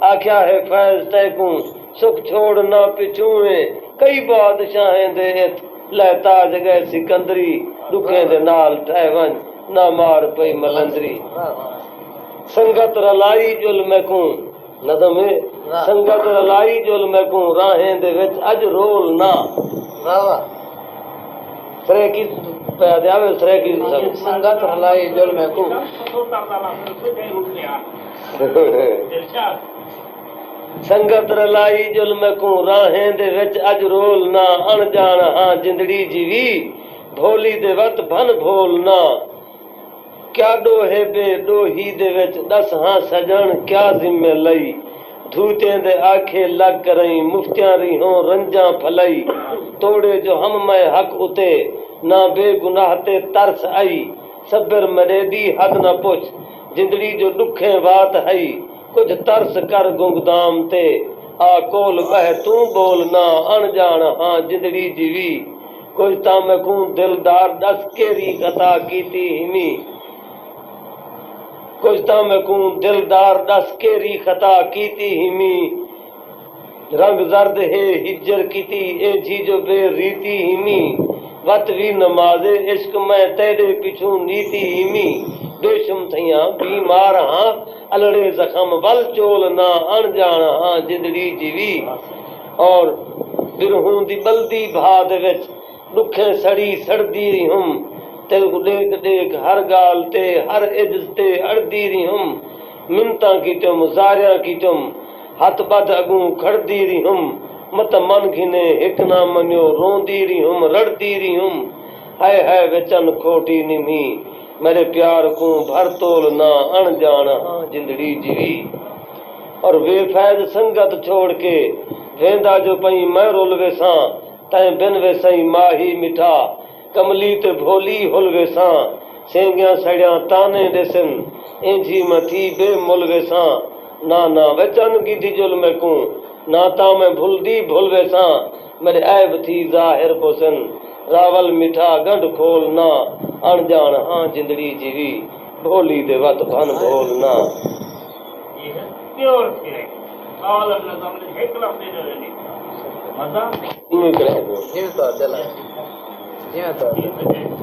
आख्या है फैज तैकू सुख छोड़ ना पिछूए कई बादशाहें दे लहताज गए सिकंदरी दुखे दे नाल ठहवन ना मार पई मलंदरी संगत रलाई जुल्म को नदम संगत रलाई जुल्म को राहें दे विच अज रोल ना सरे की पैदे आवे सरे की संगत रलाई जुल्म को संगत रलाई जुल्म को राहें दे विच अज रोल ना अणजान हां जिंदड़ी जीवी भोली दे वत भन भोल ना क्या डोहे बे डोही दे विच दस हां सजन क्या जिम्मे लई धूते दे आखे लग करई मुफ्तियां रिहों रंजा फलई तोड़े जो हम मैं हक उते ना बेगुनाह ते तरस आई सबर मरेदी हद न पुछ जिंदड़ी जो दुखे बात हई कुछ तरस कर गुंगदाम ते आ कोल बह तू बोल ना अनजान हां जिंदड़ी जीवी कुछ ताम को दिलदार दस केरी खता कीती हिमी कुछ ताम को दिलदार दस केरी खता कीती हिमी रंग जर्द है हिजर कीती ए चीजो बे रीति हिमी वत भी नमाजे इश्क में तेरे पिछू नीति हिमी बेशम थैया बीमार हां अलड़े जख्म बल चोल ना अनजान हां जिंदड़ी जीवी और बिरहूं दी बल्दी भाद विच दुखे सड़ी सड़दी रिहुम ते देख देख हर गाल ते हर इज्जत ते अड़दी रिहुम मिन्ता कीतुम जारिया कीतुम हथ बद अगू खड़दी रिहुम मत मन घिने हिक ना मनियो रोंदी रिहुम रड़दी रिहुम है वचन खोटी निमी मेरे प्यार को भर तोल ना अनजान हाँ जिंदड़ी जीवी और वे फैज संगत छोड़ के वेंदा जो पई मैं रोल वेसा तै बिन वेसई माही मिठा कमली ते भोली हुल वेसा सेंगिया सड़िया ताने देसन इंजी मथी बेमुल वेसा ना ना वचन की दी जुल्म को ना ता मैं भूलदी भूल वेसा मेरे ऐब थी जाहिर पोसन रावल मिठा गंढ खोल ना अनजान हाँ जिंदड़ी जीवी भोली दे वत भन भोल ना ये है प्योर थे ऑल ऑफ द सामने एक लफ्ज दे रहे मजा ये करे ये तो चला ये तो